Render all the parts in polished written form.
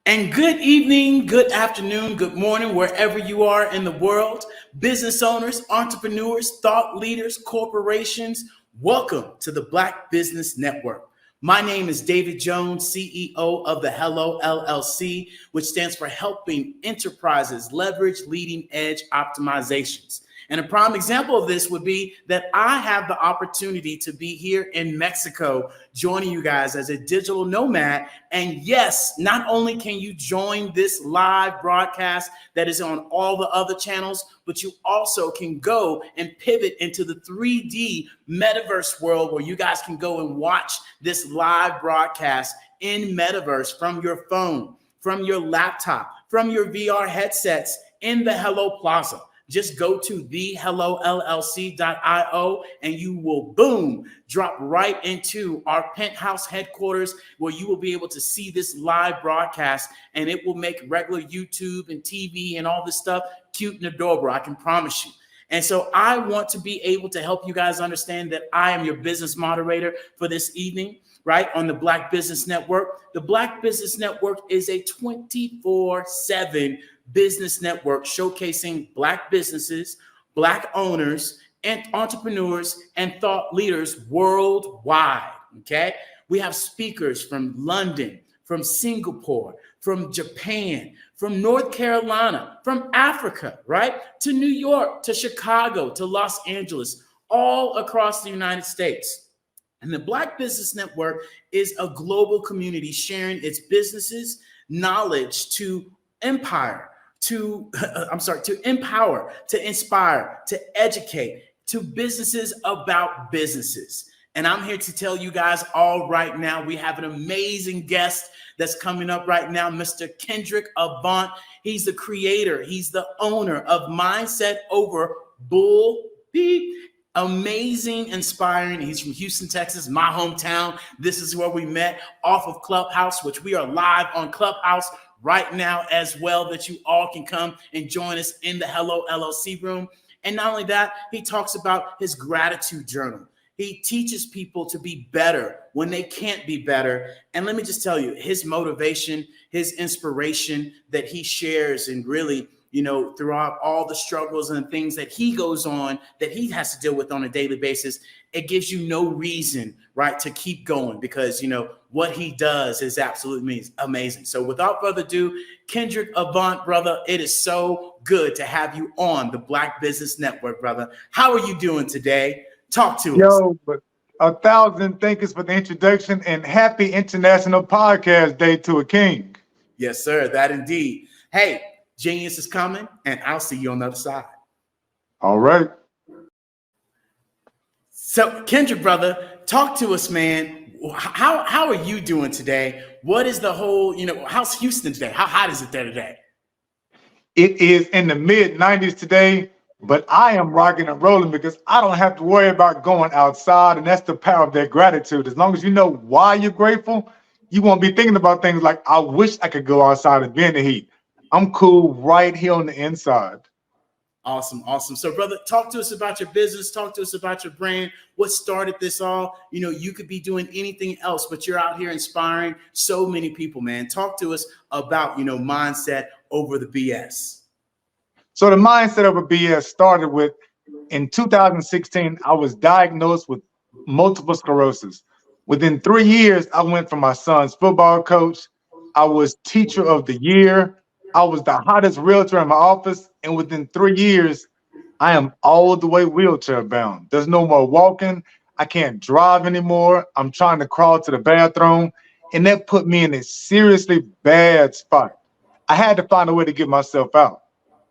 And good evening, good afternoon, good morning, wherever you are in the world. Business owners, entrepreneurs, thought leaders, corporations, welcome to the Black Business Network. My name is David Jones, CEO of the Hello LLC, which stands for Helping Enterprises Leverage Leading Edge Optimizations. And a prime example of this would be that I have the opportunity to be here in Mexico, joining you guys as a digital nomad. And yes, not only can you join this live broadcast that is on all the other channels, but you also can go and pivot into the 3D metaverse world where you guys can go and watch this live broadcast in metaverse from your phone, from your laptop, from your VR headsets in the Hello Plaza. Just go to thehellowllc.io and you will, boom, drop right into our penthouse headquarters where you will be able to see this live broadcast, and it will make regular YouTube and TV and all this stuff cute and adorable, I can promise you. And so I want to be able to help you guys understand that I am your business moderator for this evening, right, on the Black Business Network. The Black Business Network is a 24/7 business network showcasing Black businesses, Black owners, and entrepreneurs and thought leaders worldwide, okay? We have speakers from London, from Singapore, from Japan, from North Carolina, from Africa, right? To New York, to Chicago, to Los Angeles, all across the United States. And the Black Business Network is a global community sharing its businesses, knowledge to empower, to empower, to inspire, to educate, to businesses about businesses. And I'm here to tell you guys all right now, we have an amazing guest that's coming up right now, Mr. Kendrick Avant. He's the creator, he's the owner of Mindset Over Bull Beep. Amazing, inspiring. He's from Houston, Texas, my hometown. This is where we met off of Clubhouse, which we are live on Clubhouse right now as well, that you all can come and join us in the Hello LLC room. And not only that, he talks about his gratitude journal. He teaches people to be better when they can't be better. And let me just tell you, his motivation, his inspiration that he shares, and really, you know, throughout all the struggles and things that he goes on, that he has to deal with on a daily basis, it gives you no reason, right, to keep going, because, you know, what he does is absolutely amazing. So without further ado, Kendrick Avant, brother, it is so good to have you on the Black Business Network, brother. How are you doing today? Talk to us. Yo, but 1,000 thank you for the introduction, and happy International Podcast Day to a king. Yes, sir, that indeed. Hey, genius is coming, and I'll see you on the other side. All right. So, Kendrick, brother, talk to us, man. How are you doing today? What is the whole, you know, how's Houston today? How hot is it there today? It is in the mid-90s today, but I am rocking and rolling because I don't have to worry about going outside, and that's the power of that gratitude. As long as you know why you're grateful, you won't be thinking about things like, I wish I could go outside and be in the heat. I'm cool right here on the inside. Awesome, awesome. So, brother, talk to us about your business. Talk to us about your brand. What started this all? You know, you could be doing anything else, but you're out here inspiring so many people, man. Talk to us about, you know, Mindset Over the BS. So the Mindset Over BS started with, in 2016, I was diagnosed with multiple sclerosis. Within 3 years, I went from my son's football coach. I was teacher of the year. I was the hottest realtor in my office, and within 3 years, I am all the way wheelchair bound. There's no more walking. I can't drive anymore. I'm trying to crawl to the bathroom, and that put me in a seriously bad spot. I had to find a way to get myself out.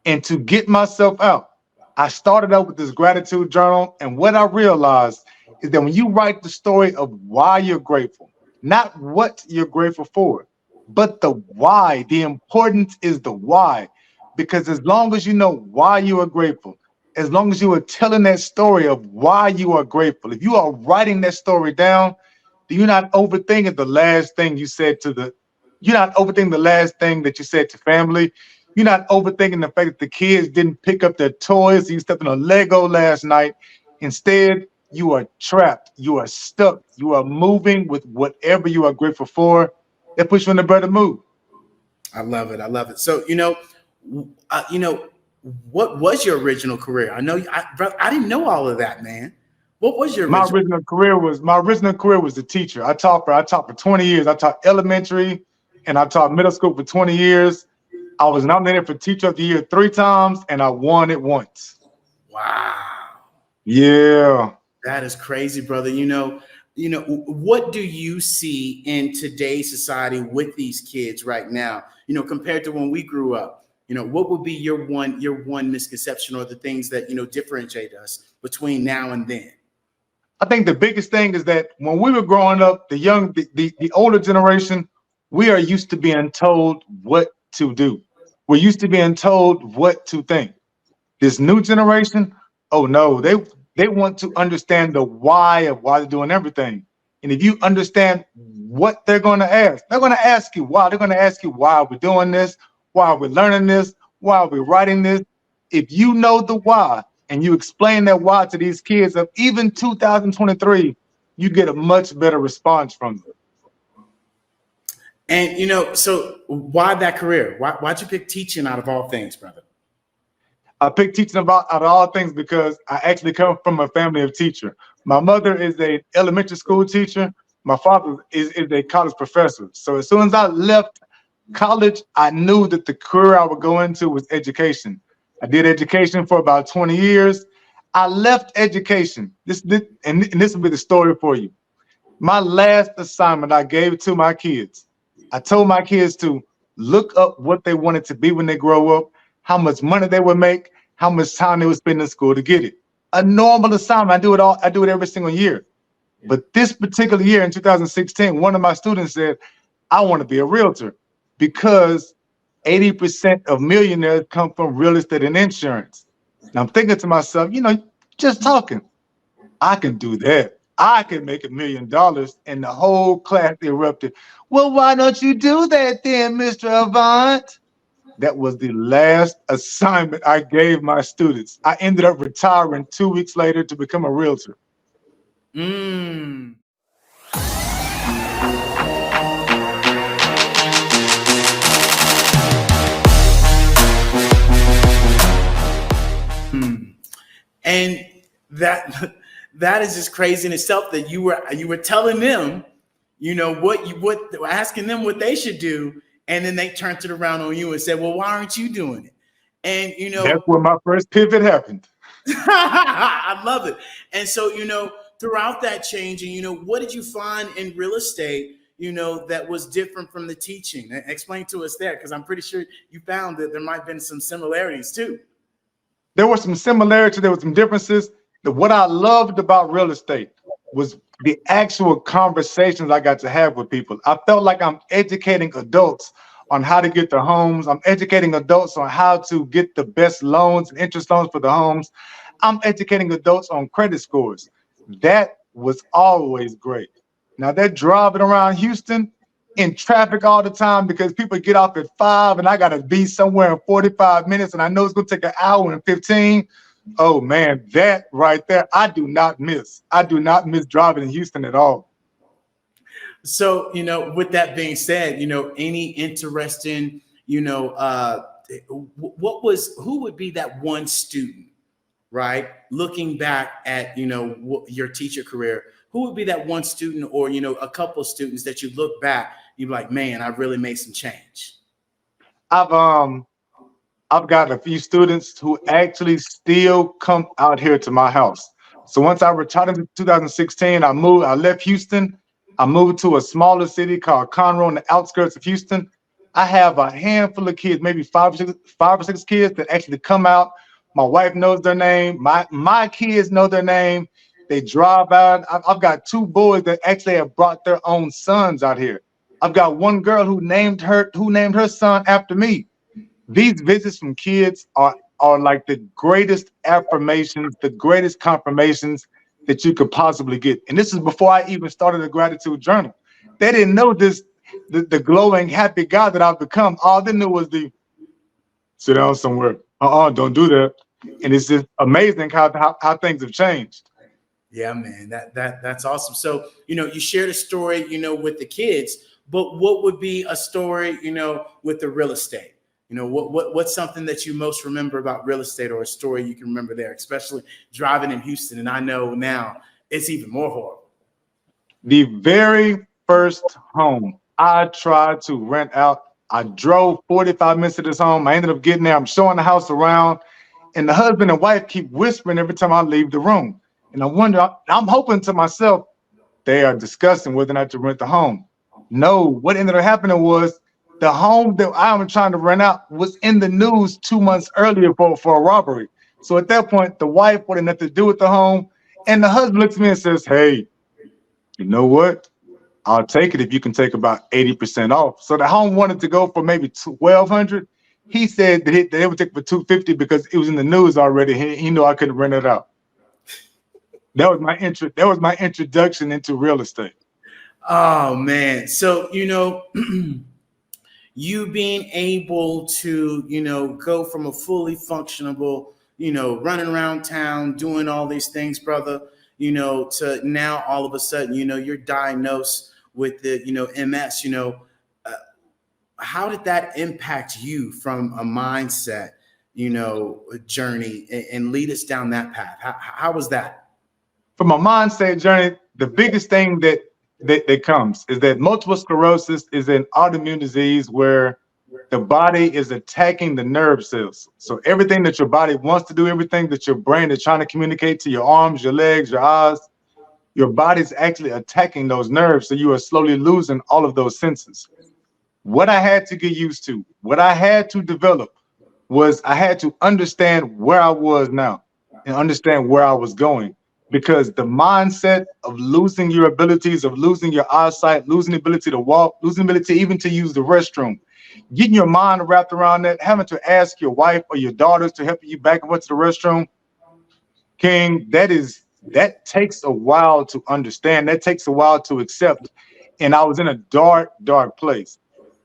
And to get myself out, I started out with this gratitude journal, and what I realized is that when you write the story of why you're grateful, not what you're grateful for, but the why. The importance is the why, because as long as you know why you are grateful, as long as you are telling that story of why you are grateful, if you are writing that story down, then you're not overthinking the last thing you said you're not overthinking the last thing that you said to family. You're not overthinking the fact that the kids didn't pick up their toys. You stepped on a Lego last night. Instead, you are trapped. You are stuck. You are moving with whatever you are grateful for. That puts you in a better mood. I love it. I love it. So, what was your original career? I know I didn't know all of that, man. What was your My original? original career was a teacher. I taught for 20 years. I taught elementary and I taught middle school for 20 years. I was nominated for Teacher of the Year 3 times and I won it once. Wow. Yeah. That is crazy, brother. What do you see in today's society with these kids right now? Compared to when we grew up, what would be your one misconception or the things that, differentiate us between now and then? I think the biggest thing is that when we were growing up, the older generation, we are used to being told what to do. We're used to being told what to think. This new generation, oh no, they want to understand the why of why they're doing everything. And if you understand what they're going to ask, they're going to ask you why. They're going to ask you why we're doing this, why we're learning this, why we're writing this. If you know the why and you explain that why to these kids of even 2023, you get a much better response from them. And so why that career? Why'd you pick teaching out of all things, brother? I picked teaching out of all things because I actually come from a family of teachers. My mother is an elementary school teacher. My father is a college professor. So as soon as I left college, I knew that the career I would go into was education. I did education for about 20 years. I left education. This will be the story for you. My last assignment I gave to my kids, I told my kids to look up what they wanted to be when they grow up, how much money they would make, how much time they would spend in school to get it. A normal assignment. I do it every single year. But this particular year in 2016, one of my students said, I want to be a realtor because 80% of millionaires come from real estate and insurance. And I'm thinking to myself, just talking, I can do that. I can make $1 million. And the whole class erupted. Well, why don't you do that then, Mr. Avant? That was the last assignment I gave my students. I ended up retiring 2 weeks later to become a realtor. And that is just crazy in itself that you were telling them, asking them what they should do, and then they turned it around on you and said, well, why aren't you doing it? And that's where my first pivot happened. I love it. And so, throughout that change, and what did you find in real estate, that was different from the teaching? Explain to us there, because I'm pretty sure you found that there might have been some similarities too. There were some similarities, there were some differences. What I loved about real estate was the actual conversations I got to have with people. I felt like I'm educating adults on how to get their homes. I'm educating adults on how to get the best loans and interest loans for the homes. I'm educating adults on credit scores. That was always great. Now they're driving around Houston in traffic all the time because people get off at 5 and I got to be somewhere in 45 minutes and I know it's going to take an hour and 15. Oh man, that right there, I do not miss. I do not miss driving in Houston at all. So, with that being said, any interesting, who would be that one student, right? Looking back at, your teacher career, who would be that one student or, a couple of students that you look back, you're like, man, I really made some change. I've got a few students who actually still come out here to my house. So once I retired in 2016, I left Houston. I moved to a smaller city called Conroe on the outskirts of Houston. I have a handful of kids, maybe five or six kids that actually come out. My wife knows their name. My kids know their name. They drive out. I've got 2 boys that actually have brought their own sons out here. I've got one girl who named her son after me. These visits from kids are like the greatest affirmations, the greatest confirmations that you could possibly get. And this is before I even started a gratitude journal. They didn't know the glowing, happy guy that I've become. All they knew was the sit down somewhere. Don't do that. And it's just amazing how things have changed. Yeah, man, that's awesome. So, you shared a story, with the kids. But what would be a story, with the real estate? What's something that you most remember about real estate, or a story you can remember there, especially driving in Houston? And I know now it's even more horrible. The very first home I tried to rent out, I drove 45 minutes to this home. I ended up getting there. I'm showing the house around, and the husband and wife keep whispering every time I leave the room. And I wonder, I'm hoping to myself, they are discussing whether or not to rent the home. No, what ended up happening was the home that I was trying to rent out was in the news 2 months earlier for a robbery. So at that point, the wife wanted nothing to do with the home. And the husband looks at me and says, hey, you know what? I'll take it if you can take about 80% off. So the home wanted to go for maybe $1,200. He said that they would take for $250 because it was in the news already. He knew I couldn't rent it out. That was my introduction into real estate. Oh man. So, you being able to, go from a fully functionable, running around town, doing all these things, brother, to now all of a sudden, you're diagnosed with the, MS, how did that impact you from a mindset, journey and lead us down that path? How was that? From a mindset journey, the biggest thing that comes is that multiple sclerosis is an autoimmune disease where the body is attacking the nerve cells. So everything that your body wants to do, everything that your brain is trying to communicate to your arms, your legs, your eyes, your body's actually attacking those nerves. So you are slowly losing all of those senses. What I had to get used to, what I had to develop was I had to understand where I was now and understand where I was going. Because the mindset of losing your abilities, of losing your eyesight, losing the ability to walk, losing the ability even to use the restroom, getting your mind wrapped around that, having to ask your wife or your daughters to help you back up to the restroom, King, that takes a while to understand. That takes a while to accept. And I was in a dark, dark place.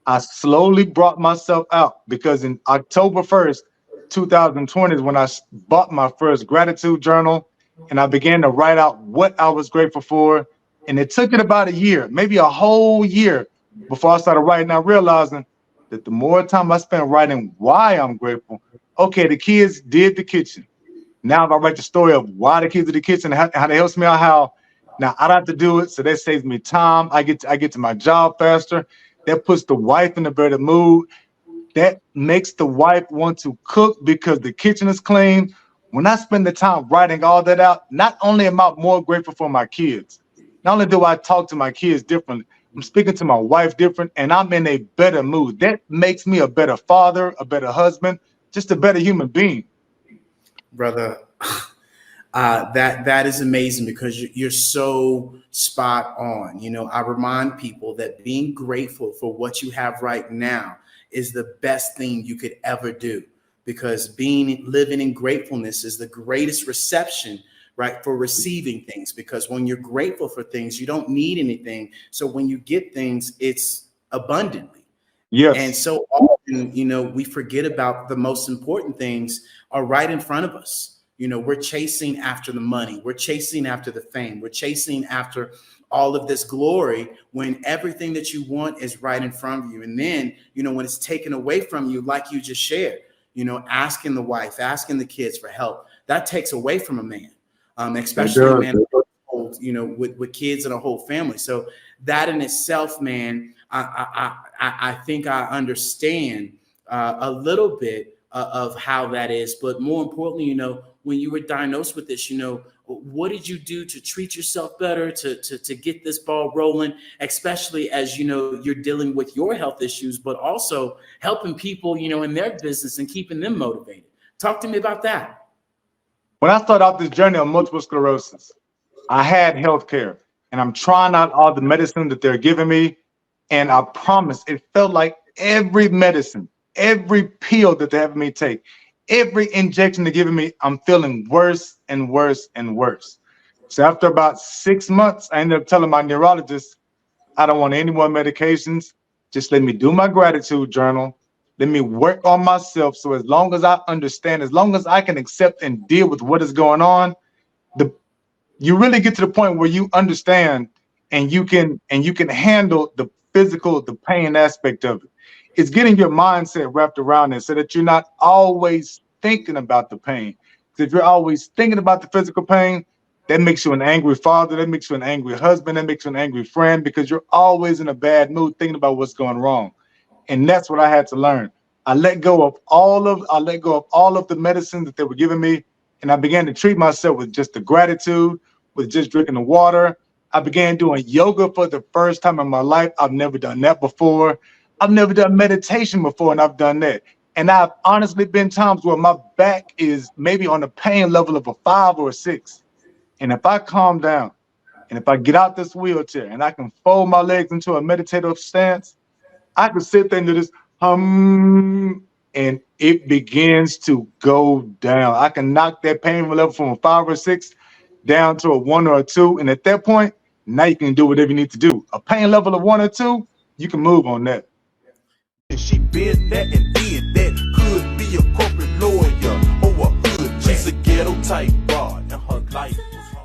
I slowly brought myself out because in October 1st, 2020 is when I bought my first gratitude journal. And I began to write out what I was grateful for. And it took it about a year, maybe a whole year before I started writing out, realizing that the more time I spent writing why I'm grateful, okay, the kids did the kitchen. Now if I write the story of why the kids did the kitchen, how they helps me out, how now I don't have to do it. So that saves me time. I get to my job faster. That puts the wife in a better mood. That makes the wife want to cook because the kitchen is clean. When I spend the time writing all that out, not only am I more grateful for my kids, not only do I talk to my kids differently, I'm speaking to my wife different, and I'm in a better mood. That makes me a better father, a better husband, just a better human being. Brother, that is amazing because you're so spot on. I remind people that being grateful for what you have right now is the best thing you could ever do. Because living in gratefulness is the greatest reception, right, for receiving things. Because when you're grateful for things, you don't need anything. So when you get things, it's abundantly. Yes. And so often, we forget about the most important things are right in front of us. We're chasing after the money. We're chasing after the fame. We're chasing after all of this glory when everything that you want is right in front of you. And then, when it's taken away from you, like you just shared, asking the wife, asking the kids for help, that takes away from a man, especially a man, with kids and a whole family. So that in itself, man, I think I understand a little bit of how that is. But more importantly, when you were diagnosed with this, what did you do to treat yourself better, to get this ball rolling, especially as, you're dealing with your health issues, but also helping people, in their business and keeping them motivated? Talk to me about that. When I started out this journey of multiple sclerosis, I had health care and I'm trying out all the medicine that they're giving me. And I promise it felt like every medicine, every pill that they're having me take, every injection they're giving me, I'm feeling worse and worse and worse. So after about 6 months, I ended up telling my neurologist, I don't want any more medications. Just let me do my gratitude journal. Let me work on myself. So as long as I understand, as long as I can accept and deal with what is going on, you really get to the point where you understand and you can handle the physical, the pain aspect of it. It's getting your mindset wrapped around it so that you're not always thinking about the pain. Because if you're always thinking about the physical pain, that makes you an angry father, that makes you an angry husband, that makes you an angry friend, because you're always in a bad mood thinking about what's going wrong. And that's what I had to learn. I let go of all of the medicine that they were giving me, and I began to treat myself with just the gratitude, with just drinking the water. I began doing yoga for the first time in my life. I've never done that before. I've never done meditation before, and I've done that. And I've honestly been times where my back is maybe on the pain level of a 5 or a 6. And if I calm down, and if I get out this wheelchair and I can fold my legs into a meditative stance, I can sit there and do this and it begins to go down. I can knock that pain level from a 5 or 6 down to a 1 or a 2. And at that point, now you can do whatever you need to do. A pain level of 1 or 2, you can move on that. She been that and did that. Could be a corporate lawyer or a hood. She's a ghetto type broad and her life.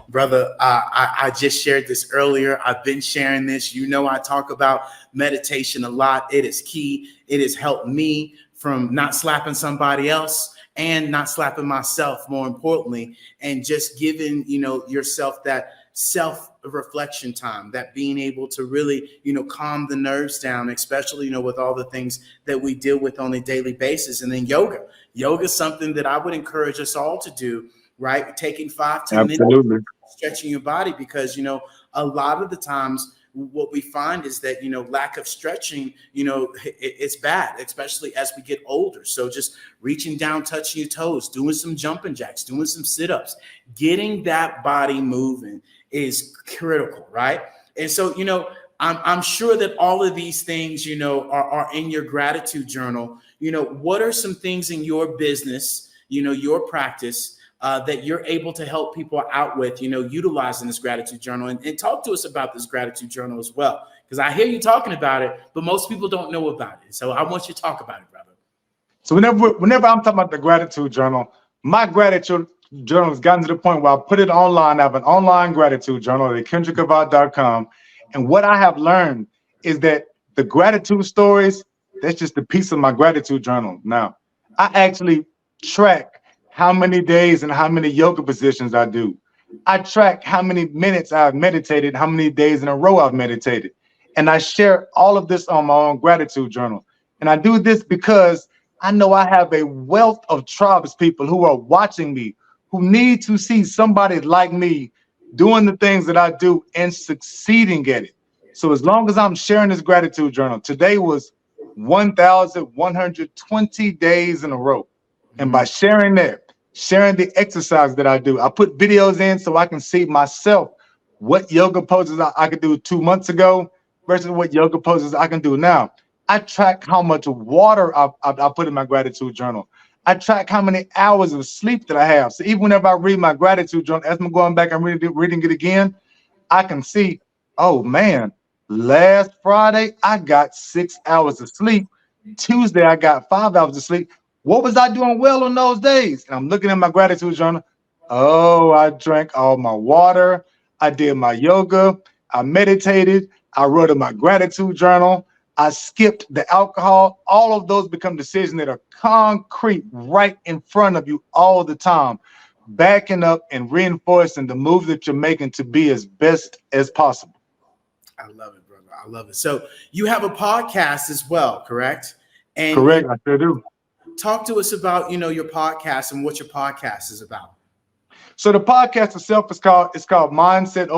Brother, I just shared this earlier. I've been sharing this. You know, I talk about meditation a lot. It is key. It has helped me from not slapping somebody else and not slapping myself, more importantly, and just giving, you know, yourself that self-reflection time, that being able to really, you know, calm the nerves down, especially, you know, with all the things that we deal with on a daily basis. And then yoga is something that I would encourage us all to do, right? Taking 5-10 minutes, stretching your body, because, you know, a lot of the times what we find is that, you know, lack of stretching, you know, it's bad, especially as we get older. So just reaching down, touching your toes, doing some jumping jacks, doing some sit-ups, getting that body moving is critical, right? And so, you know, I'm sure that all of these things, you know, are in your gratitude journal. You know, what are some things in your business, you know, your practice, that you're able to help people out with, you know, utilizing this gratitude journal, and talk to us about this gratitude journal as well, because I hear you talking about it, but most people don't know about it. So I want you to talk about it, brother. So whenever I'm talking about the gratitude journal, my gratitude journal has gotten to the point where I put it online. I have an online gratitude journal at KendrickAvant.com. And what I have learned is that the gratitude stories, that's just a piece of my gratitude journal. Now, I actually track how many days and how many yoga positions I do. I track how many minutes I've meditated, how many days in a row I've meditated. And I share all of this on my own gratitude journal. And I do this because I know I have a wealth of tribespeople who are watching me, who need to see somebody like me doing the things that I do and succeeding at it. So as long as I'm sharing this gratitude journal, today was 1,120 days in a row. And by sharing that, sharing the exercise that I do, I put videos in so I can see myself what yoga poses I could do 2 months ago versus what yoga poses I can do now. I track how much water I put in my gratitude journal. I track how many hours of sleep that I have. So even whenever I read my gratitude journal, as I'm going back and reading it again, I can see, oh man, last Friday I got 6 hours of sleep. Tuesday I got 5 hours of sleep. What was I doing well on those days? And I'm looking at my gratitude journal. Oh, I drank all my water. I did my yoga. I meditated. I wrote in my gratitude journal. I skipped the alcohol. All of those become decisions that are concrete right in front of you all the time, backing up and reinforcing the move that you're making to be as best as possible. I love it, brother. I love it. So you have a podcast as well, correct? And correct, I sure do. Talk to us about, you know, your podcast and what your podcast is about. So the podcast itself is called Mindset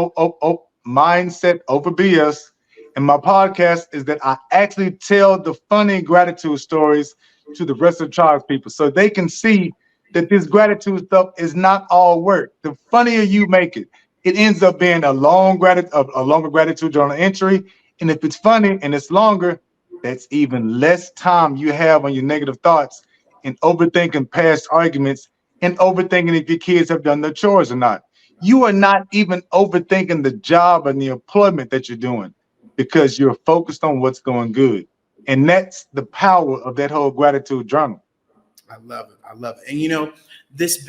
Over BS. And my podcast is that I actually tell the funny gratitude stories to the rest of the tribes people, so they can see that this gratitude stuff is not all work. The funnier you make it, it ends up being a longer gratitude journal entry. And if it's funny and it's longer, that's even less time you have on your negative thoughts and overthinking past arguments and overthinking if your kids have done their chores or not. You are not even overthinking the job and the employment that you're doing, because you're focused on what's going good. And that's the power of that whole gratitude journal. I love it. I love it. And, you know, this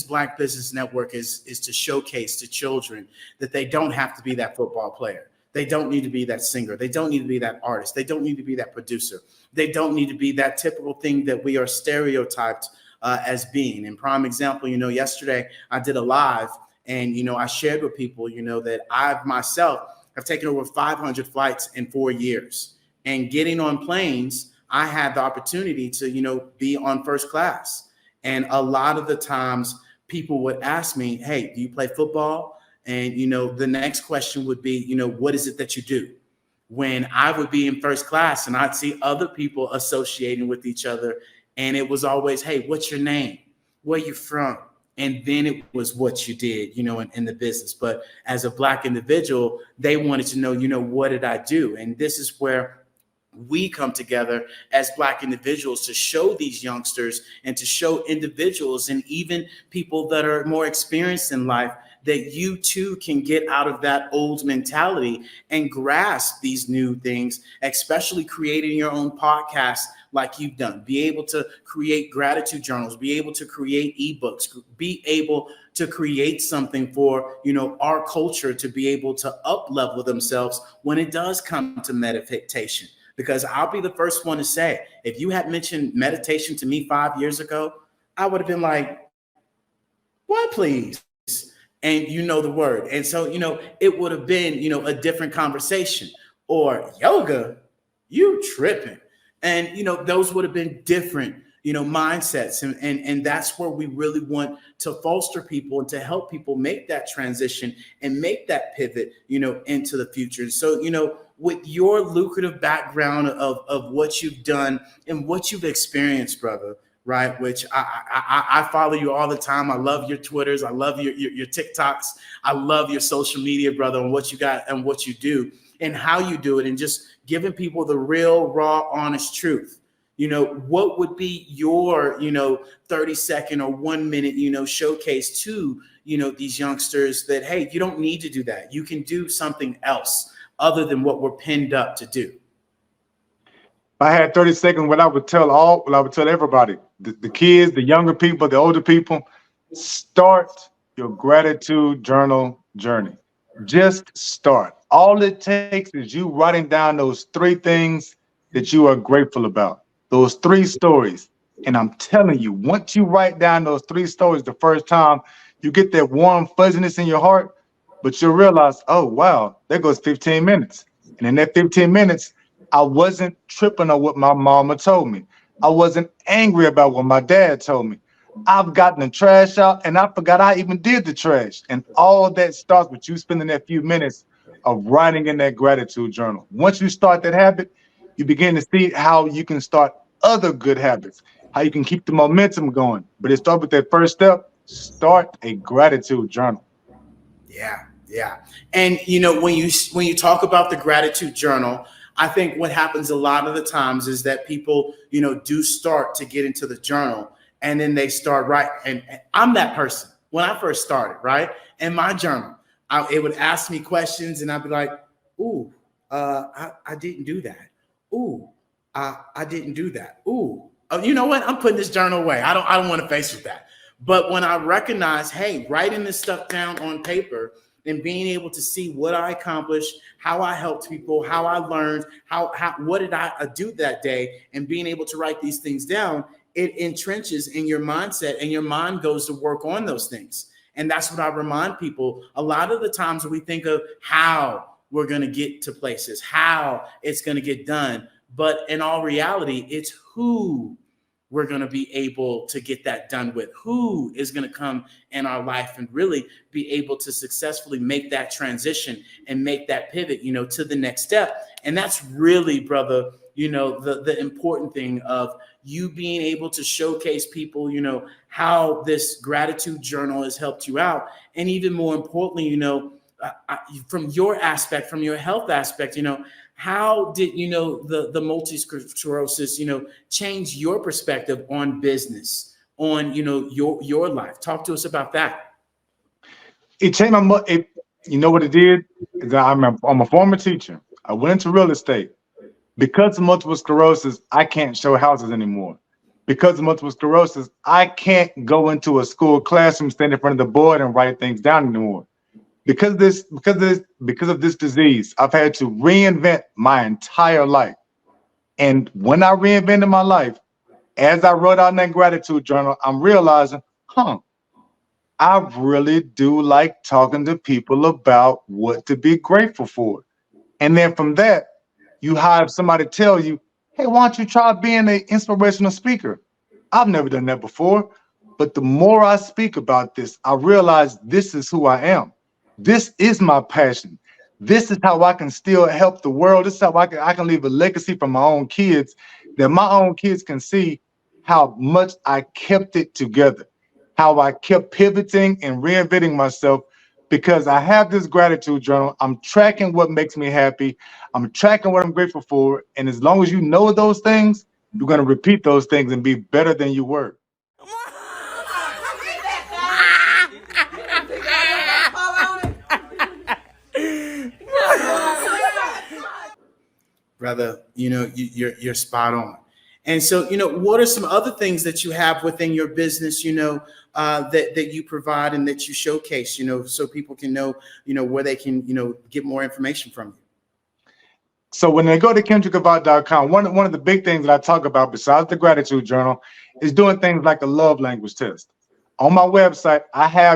Black Business Network is to showcase to children that they don't have to be that football player, They don't need to be that singer. They don't need to be that artist. They don't need to be that producer. They don't need to be that typical thing that we are stereotyped as being. And prime example, yesterday I did a live and, I shared with people, that I myself have taken over 500 flights in 4 years. And getting on planes, I had the opportunity to, be on first class. And a lot of the times people would ask me, hey, do you play football? And, the next question would be, what is it that you do? When I would be in first class and I'd see other people associating with each other. And it was always, hey, what's your name? Where you from? And then it was what you did, in the business. But as a Black individual, they wanted to know, what did I do? And this is where we come together as Black individuals to show these youngsters and to show individuals and even people that are more experienced in life that you too can get out of that old mentality and grasp these new things, especially creating your own podcast like you've done. Be able to create gratitude journals, be able to create ebooks, be able to create something for, our culture to be able to up level themselves when it does come to meditation. Because I'll be the first one to say, if you had mentioned meditation to me 5 years ago, I would have been like, what, please? And the word. And so, it would have been, a different conversation. Or yoga, you tripping. And, those would have been different, mindsets. And that's where we really want to foster people and to help people make that transition and make that pivot, into the future. And so, with your lucrative background of what you've done and what you've experienced, brother, right? Which I follow you all the time. I love your Twitters. I love your TikToks. I love your social media, brother, and what you got and what you do and how you do it and just giving people the real, raw, honest truth. What would be your, 30-second or 1 minute, showcase to, these youngsters that, hey, you don't need to do that. You can do something else other than what we're pinned up to do. If I had 30 seconds, what I would tell everybody, the kids, the younger people, the older people, start your gratitude journal journey. Just start. All it takes is you writing down those 3 things that you are grateful about, those 3 stories. And I'm telling you, once you write down those 3 stories the first time, you get that warm fuzziness in your heart, but you'll realize, oh, wow, there goes 15 minutes. And in that 15 minutes, I wasn't tripping on what my mama told me. I wasn't angry about what my dad told me. I've gotten the trash out and I forgot I even did the trash. And all that starts with you spending that few minutes of writing in that gratitude journal. Once you start that habit, you begin to see how you can start other good habits, how you can keep the momentum going. But it starts with that first step, start a gratitude journal. Yeah. And, when you talk about the gratitude journal, I think what happens a lot of the times is that people, do start to get into the journal and then they start writing. And I'm that person when I first started, right? In my journal, it would ask me questions and I'd be like, ooh, I didn't do that. Ooh, I didn't do that. Ooh, you know what? I'm putting this journal away. I don't want to face with that. But when I recognize, hey, writing this stuff down on paper and being able to see what I accomplished, how I helped people, how I learned, what did I do that day, and being able to write these things down, it entrenches in your mindset and your mind goes to work on those things. And that's what I remind people. A lot of the times we think of how we're going to get to places, how it's going to get done. But in all reality, it's who we're going to be able to get that done with, who is going to come in our life and really be able to successfully make that transition and make that pivot, to the next step. And that's really, brother, the important thing of you being able to showcase people, how this gratitude journal has helped you out. And even more importantly, from your aspect, from your health aspect, how did, the multiple sclerosis, change your perspective on business, on, your life? Talk to us about that. It changed you know what it did? I'm a former teacher. I went into real estate. Because of multiple sclerosis, I can't show houses anymore. Because of multiple sclerosis, I can't go into a school classroom, stand in front of the board and write things down anymore. Because of this disease, I've had to reinvent my entire life. And when I reinvented my life, as I wrote out in that gratitude journal, I'm realizing, I really do like talking to people about what to be grateful for. And then from that, you have somebody tell you, hey, why don't you try being an inspirational speaker? I've never done that before. But the more I speak about this, I realize this is who I am. This is my passion. This is how I can still help the world. This is how I can leave a legacy for my own kids, that my own kids can see how much I kept it together, how I kept pivoting and reinventing myself, because I have this gratitude journal. I'm tracking what makes me happy. I'm tracking what I'm grateful for. And as long as you know those things, you're going to repeat those things and be better than you were. Brother, you're spot on. And so, what are some other things that you have within your business, that you provide and that you showcase, so people can know, where they can, get more information from you? So when they go to KendrickAvant.com, one of the big things that I talk about besides the gratitude journal is doing things like a love language test. On my website,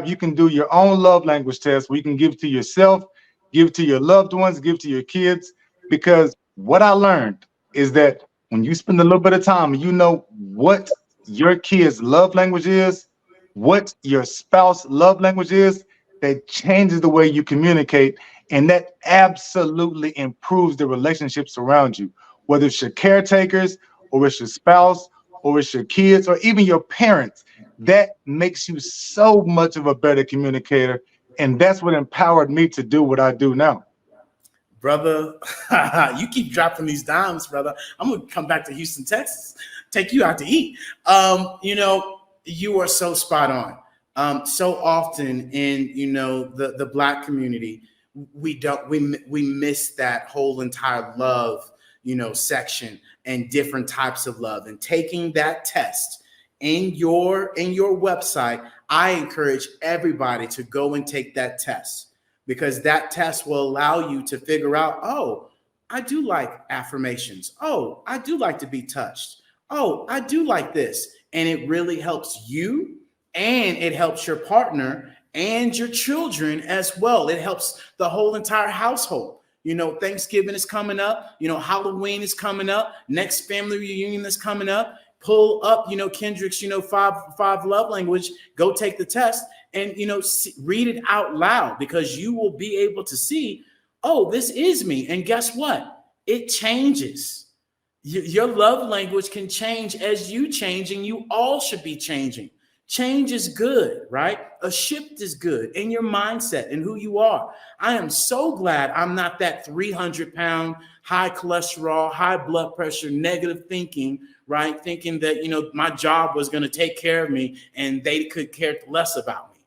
you can do your own love language test where you can give to yourself, give to your loved ones, give to your kids. Because what I learned is that when you spend a little bit of time and you know what your kids' love language is, what your spouse love language is, that changes the way you communicate. And that absolutely improves the relationships around you, whether it's your caretakers or it's your spouse or it's your kids or even your parents. That makes you so much of a better communicator. And that's what empowered me to do what I do now. Brother, you keep dropping these dimes, brother. I'm going to come back to Houston, Texas, take you out to eat. You are so spot on. So often in, the Black community, we miss that whole entire love, section and different types of love. And taking that test in your website, I encourage everybody to go and take that test, because that test will allow you to figure out, oh, I do like affirmations. Oh, I do like to be touched. Oh, I do like this. And it really helps you, and it helps your partner and your children as well. It helps the whole entire household. Thanksgiving is coming up. Halloween is coming up. Next family reunion is coming up. Pull up, Kendrick's, five love language. Go take the test and, read it out loud, because you will be able to see, oh, this is me. And guess what? It changes. Your love language can change as you change, and you all should be changing. Change is good, right? A shift is good in your mindset and who you are. I am so glad I'm not that 300-pound, high cholesterol, high blood pressure, negative thinking, right? Thinking that, my job was going to take care of me and they could care less about me.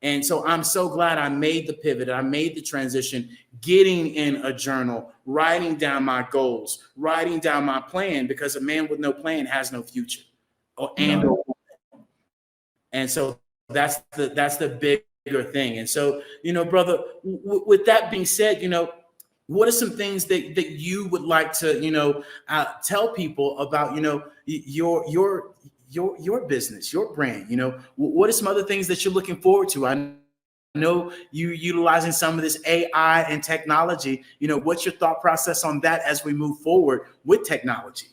And so I'm so glad I made the pivot. I made the transition, getting in a journal, writing down my goals, writing down my plan, because a man with no plan has no future. And so that's the bigger thing. And so, brother, with that being said, what are some things that you would like to, tell people about, your business, your brand? What are some other things that you're looking forward to? I know you utilizing some of this AI and technology. What's your thought process on that as we move forward with technology?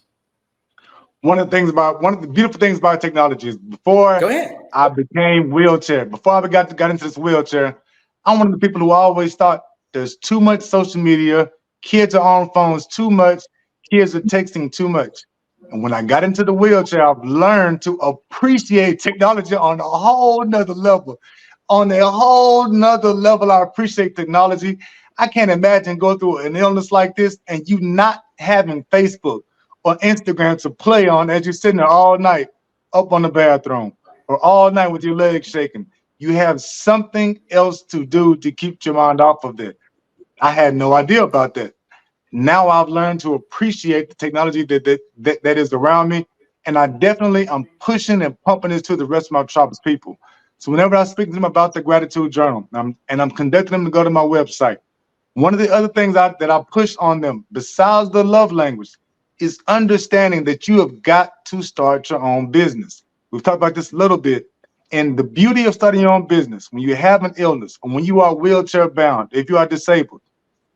One of the beautiful things about technology is before I became wheelchair, before I got into this wheelchair, I'm one of the people who always thought there's too much social media. Kids are on phones too much. Kids are texting too much. And when I got into the wheelchair, I've learned to appreciate technology on a whole nother level. On a whole nother level, I appreciate technology. I can't imagine going through an illness like this and you not having Facebook or Instagram to play on as you're sitting there all night up on the bathroom, or all night with your legs shaking. You have something else to do to keep your mind off of that. I had no idea about that. Now I've learned to appreciate the technology that is around me. And I'm pushing and pumping this to the rest of my tribe's people. So whenever I speak to them about the gratitude journal, and I'm conducting them to go to my website, one of the other things that I push on them, besides the love language, is understanding that you have got to start your own business. We've talked about this a little bit. And the beauty of starting your own business, when you have an illness, or when you are wheelchair bound, if you are disabled,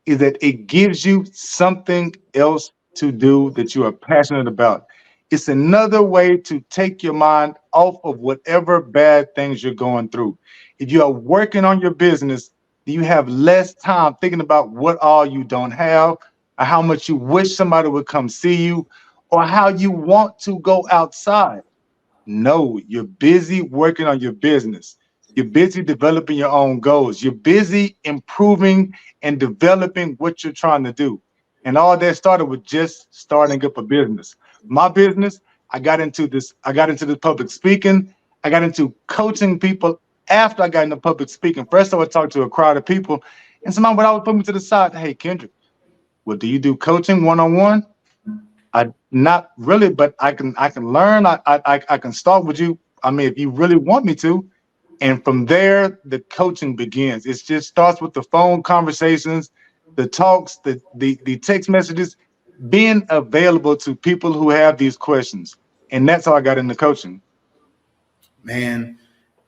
is that it gives you something else to do that you are passionate about. It's another way to take your mind off of whatever bad things you're going through. If you are working on your business, you have less time thinking about what all you don't have, or how much you wish somebody would come see you, or how you want to go outside. No, you're busy working on your business. You're busy developing your own goals. You're busy improving and developing what you're trying to do. And all that started with just starting up a business. My business, I got into this public speaking. I got into coaching people after I got into public speaking. First, I would talk to a crowd of people, and somebody would always put me to the side. Hey, Kendrick, well, do you do coaching one-on-one? I not really, but I can learn. I can start with you. I mean, if you really want me to. And from there, the coaching begins. It just starts with the phone conversations, the talks, the text messages, being available to people who have these questions. And that's how I got into coaching. Man,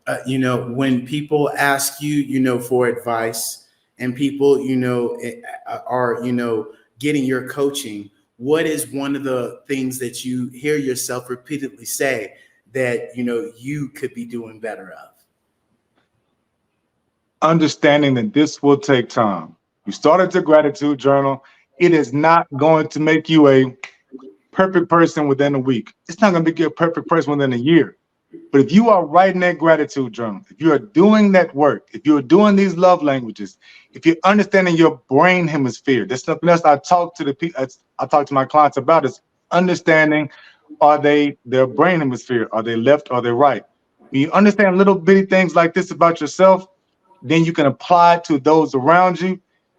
when people ask you, for advice, and people, are, getting your coaching, what is one of the things that you hear yourself repeatedly say that, you could be doing better of? Understanding that this will take time. You started the gratitude journal. It is not going to make you a perfect person within a week. It's not going to make you a perfect person within a year. But if you are writing that gratitude journal, if you are doing that work, if you're doing these love languages, if you're understanding your brain hemisphere, there's something else I talk to my clients about, is understanding, their brain hemisphere? Are they left or they right? When you understand little bitty things like this about yourself, then you can apply it to those around you.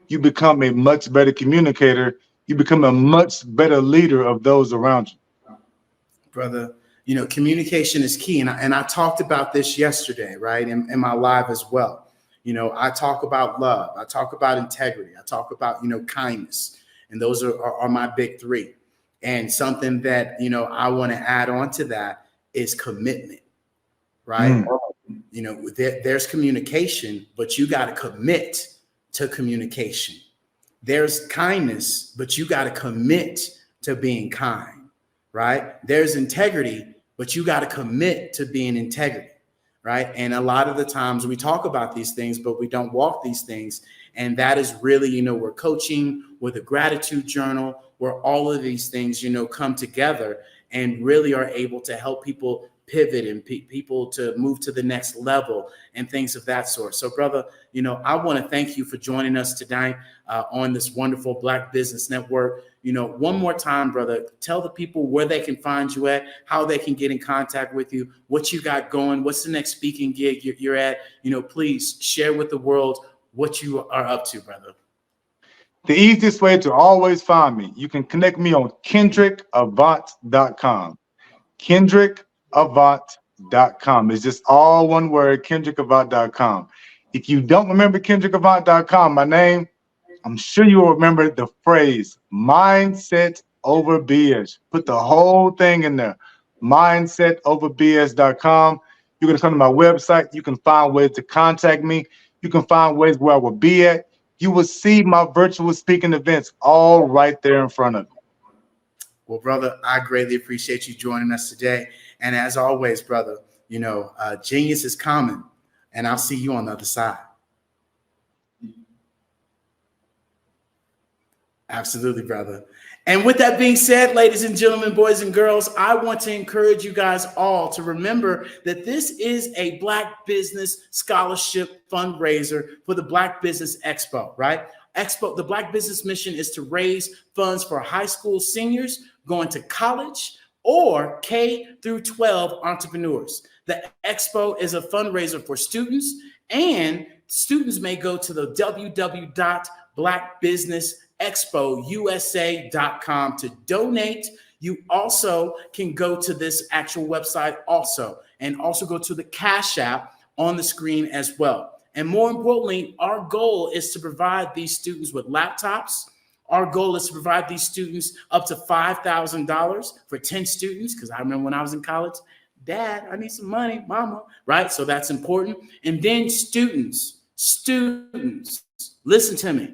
You become a much better communicator. You become a much better leader of those around you. Brother, communication is key. And I talked about this yesterday, right, in my live as well. I talk about love. I talk about integrity. I talk about, kindness. And those are my big three. And something that, I want to add on to that is commitment, right? There's communication, but you got to commit to communication. There's kindness, but you got to commit to being kind, right? There's integrity, but you got to commit to being integrity, right? And a lot of the times we talk about these things, but we don't walk these things. And that is really, we're coaching with a gratitude journal, where all of these things, come together and really are able to help people pivot and people to move to the next level and things of that sort. So, brother, I want to thank you for joining us tonight on this wonderful Black Business Network. One more time, brother, tell the people where they can find you at, how they can get in contact with you, what you got going, what's the next speaking gig you're at. Please share with the world what you are up to, brother. The easiest way to always find me, you can connect me on KendrickAvant.com. KendrickAvant.com. It's just all one word, KendrickAvant.com. If you don't remember KendrickAvant.com, my name, I'm sure you will remember the phrase mindset over BS. Put the whole thing in there. Mindsetoverbs.com. You're going to come to my website. You can find ways to contact me. You can find ways where I will be at. You will see my virtual speaking events all right there in front of you. Well, brother, I greatly appreciate you joining us today. And as always, brother, genius is common, and I'll see you on the other side. Absolutely, brother. And with that being said, ladies and gentlemen, boys and girls, I want to encourage you guys all to remember that this is a Black Business Scholarship fundraiser for the Black Business Expo, right? The Black Business mission is to raise funds for high school seniors going to college or K through 12 entrepreneurs. The Expo is a fundraiser for students, and students may go to the www.blackbusinessexpousa.com to donate. You also can go to this actual website also, and also go to the Cash App on the screen as well. And more importantly, our goal is to provide these students with laptops. Our goal is to provide these students up to $5,000 for 10 students, because I remember when I was in college, Dad, I need some money, Mama, right? So that's important. And then students, listen to me.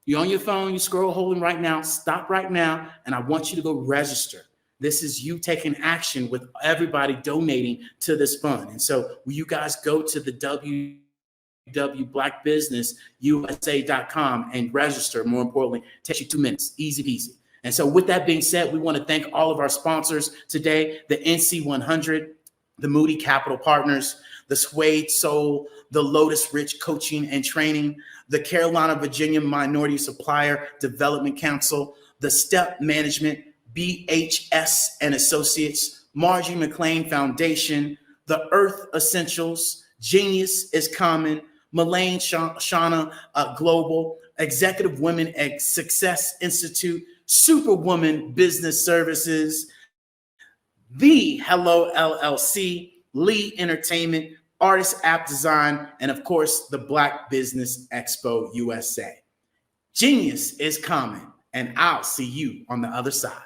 You're on your phone, you scroll holding right now, stop right now, and I want you to go register. This is you taking action with everybody donating to this fund. And so will you guys go to the www.blackbusinessusa.com and register? More importantly, it takes you 2 minutes, easy peasy. And so with that being said, we want to thank all of our sponsors today, the NC 100, the Moody Capital Partners, the Suede Soul, the Lotus Rich Coaching and Training, the Carolina, Virginia Minority Supplier Development Council, the Step Management, BHS and Associates, Margie McLean Foundation, the Earth Essentials, Genius is Common, Melaine Shauna Global, Executive Women Success Institute, Superwoman Business Services, The Hello LLC, Lee Entertainment, Artist App Design, and of course, the Black Business Expo USA. Genius is common, and I'll see you on the other side.